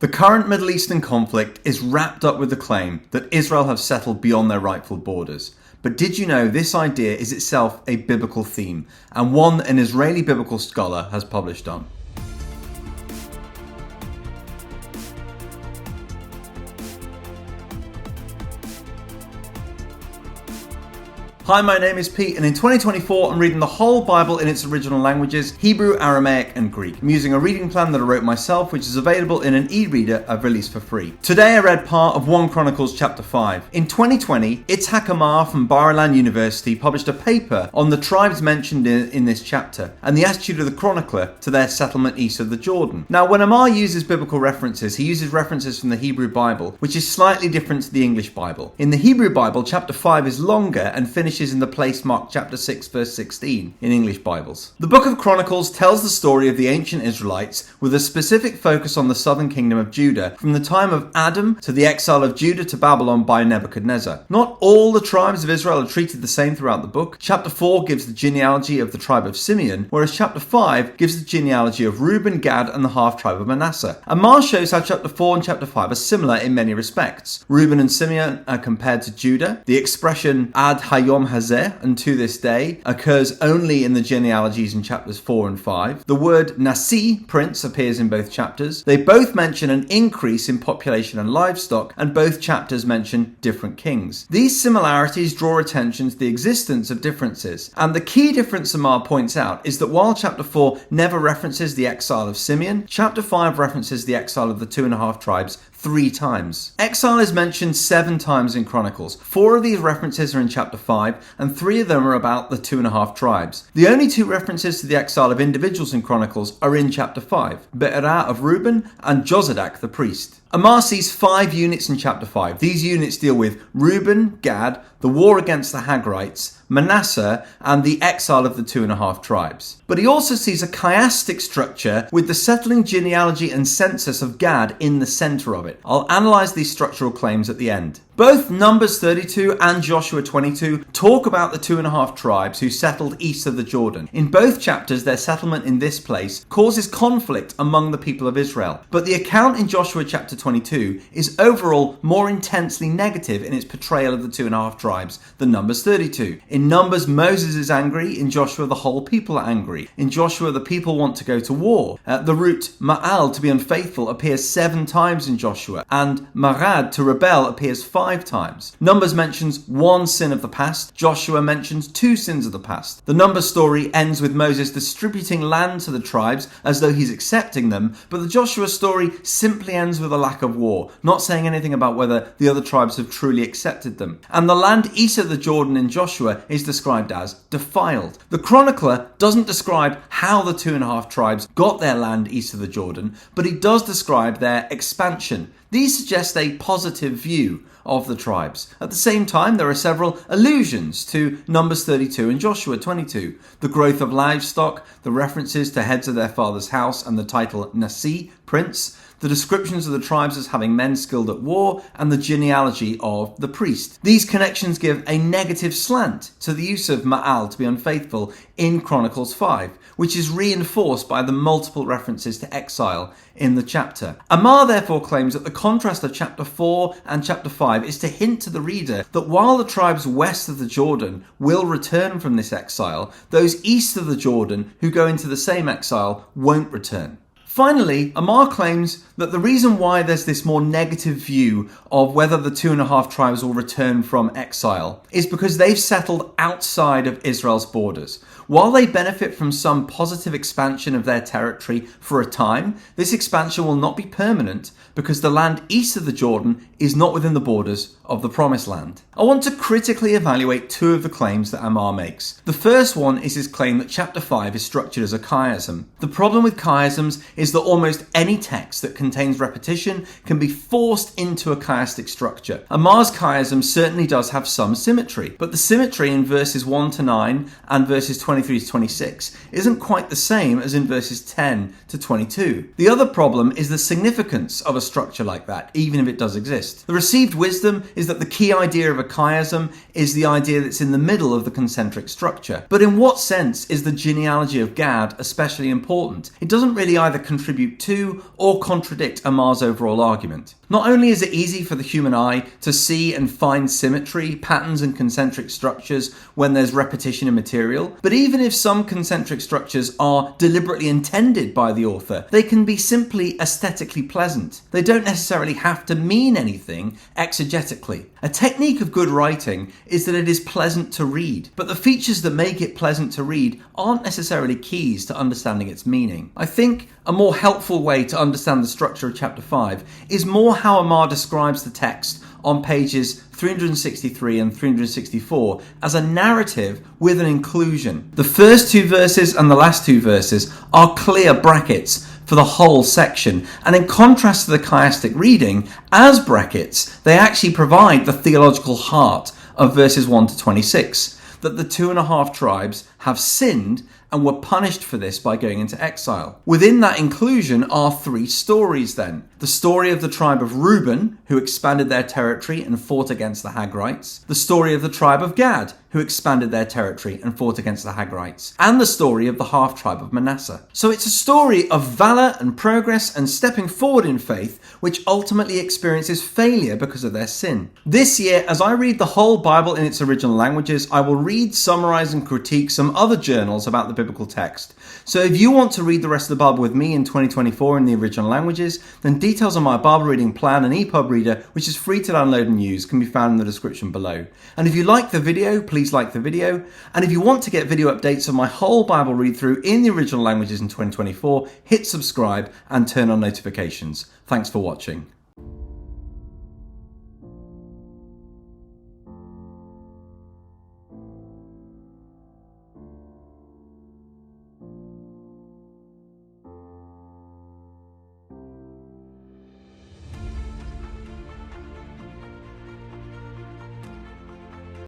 The current Middle Eastern conflict is wrapped up with the claim that Israel have settled beyond their rightful borders. But did you know this idea is itself a biblical theme, and one that an Israeli biblical scholar has published on? Hi, my name is Pete, and in 2024 I'm reading the whole Bible in its original languages, Hebrew, Aramaic and Greek. I'm using a reading plan that I wrote myself, which is available in an e-reader I've released for free. Today I read part of 1 Chronicles chapter 5. In 2020, Itzhak Amar from Bar-Ilan University published a paper on the tribes mentioned in this chapter and the attitude of the chronicler to their settlement east of the Jordan. Now, when Amar uses biblical references, he uses references from the Hebrew Bible, which is slightly different to the English Bible. In the Hebrew Bible, chapter 5 is longer and finishes in the place marked chapter 6 verse 16 in English Bibles. The book of Chronicles tells the story of the ancient Israelites with a specific focus on the southern kingdom of Judah from the time of Adam to the exile of Judah to Babylon by Nebuchadnezzar. Not all the tribes of Israel are treated the same throughout the book. Chapter 4 gives the genealogy of the tribe of Simeon, whereas chapter 5 gives the genealogy of Reuben, Gad and the half-tribe of Manasseh. Amar shows how chapter 4 and chapter 5 are similar in many respects. Reuben and Simeon are compared to Judah. The expression ad hayom hazeh, and to this day, occurs only in the genealogies in chapters 4 and 5. The word Nasi, prince, appears in both chapters. They both mention an increase in population and livestock, and both chapters mention different kings. These similarities draw attention to the existence of differences, and the key difference Amar points out is that while chapter 4 never references the exile of Simeon, chapter 5 references the exile of the 2.5 tribes 3 times. Exile is mentioned 7 times in Chronicles. 4 of these references are in chapter 5, and 3 of them are about the 2.5 tribes. The only 2 references to the exile of individuals in Chronicles are in chapter 5, Be'erah of Reuben and Jozadak the priest. Amar sees 5 units in chapter 5. These units deal with Reuben, Gad, the war against the Hagrites, Manasseh, and the exile of the 2.5 tribes. But he also sees a chiastic structure with the settling genealogy and census of Gad in the center of it. I'll analyze these structural claims at the end. Both Numbers 32 and Joshua 22 talk about the 2.5 tribes who settled east of the Jordan. In both chapters, their settlement in this place causes conflict among the people of Israel. But the account in Joshua chapter 22 is overall more intensely negative in its portrayal of the 2.5 tribes than Numbers 32. In Numbers, Moses is angry. In Joshua, the whole people are angry. In Joshua, the people want to go to war. The root ma'al, to be unfaithful, appears 7 times in Joshua, and marad, to rebel, appears 5 times. Numbers mentions 1 sin of the past. Joshua mentions 2 sins of the past. The Numbers story ends with Moses distributing land to the tribes as though he's accepting them, but the Joshua story simply ends with a lack of war, not saying anything about whether the other tribes have truly accepted them. And the land east of the Jordan in Joshua is described as defiled. The chronicler doesn't describe how the 2.5 tribes got their land east of the Jordan, but he does describe their expansion. These suggest a positive view of the tribes. At the same time, there are several allusions to Numbers 32 and Joshua 22. The growth of livestock, the references to heads of their father's house and the title Nasi, prince, the descriptions of the tribes as having men skilled at war, and the genealogy of the priest. These connections give a negative slant to the use of ma'al, to be unfaithful, in Chronicles 5, which is reinforced by the multiple references to exile in the chapter. Amar therefore claims that the contrast of chapter 4 and chapter 5 is to hint to the reader that while the tribes west of the Jordan will return from this exile, those east of the Jordan who go into the same exile won't return. Finally, Amar claims that the reason why there's this more negative view of whether the 2.5 tribes will return from exile is because they've settled outside of Israel's borders. While they benefit from some positive expansion of their territory for a time, this expansion will not be permanent because the land east of the Jordan is not within the borders of the Promised Land. I want to critically evaluate 2 of the claims that Amar makes. The first one is his claim that chapter 5 is structured as a chiasm. The problem with chiasms is that almost any text that contains repetition can be forced into a chiastic structure. Amar's chiasm certainly does have some symmetry, but the symmetry in verses 1 to 9 and verses 23 to 26 isn't quite the same as in verses 10 to 22. The other problem is the significance of a structure like that, even if it does exist. The received wisdom is that the key idea of a chiasm is the idea that's in the middle of the concentric structure. But in what sense is the genealogy of Gad especially important? It doesn't really either contribute to or contradict Amar's overall argument. Not only is it easy for the human eye to see and find symmetry, patterns and concentric structures when there's repetition in material, but even if some concentric structures are deliberately intended by the author, they can be simply aesthetically pleasant. They don't necessarily have to mean anything exegetically. A technique of good writing is that it is pleasant to read, but the features that make it pleasant to read aren't necessarily keys to understanding its meaning. I think a more helpful way to understand the structure of chapter 5 is more how Amar describes the text on pages 363 and 364 as a narrative with an inclusion. The first two verses and the last two verses are clear brackets for the whole section, and in contrast to the chiastic reading, as brackets, they actually provide the theological heart of verses 1 to 26, that the 2.5 tribes have sinned and were punished for this by going into exile. Within that inclusion are 3 stories then. The story of the tribe of Reuben, who expanded their territory and fought against the Hagrites. The story of the tribe of Gad, who expanded their territory and fought against the Hagrites. And the story of the half-tribe of Manasseh. So it's a story of valor and progress and stepping forward in faith, which ultimately experiences failure because of their sin. This year, as I read the whole Bible in its original languages, I will read, summarize and critique some other journals about the biblical text. So if you want to read the rest of the Bible with me in 2024 in the original languages, then details on my Bible reading plan and EPUB reader, which is free to download and use, can be found in the description below. And if you like the video, please like the video. And if you want to get video updates of my whole Bible read through in the original languages in 2024, hit subscribe and turn on notifications. Thanks for watching.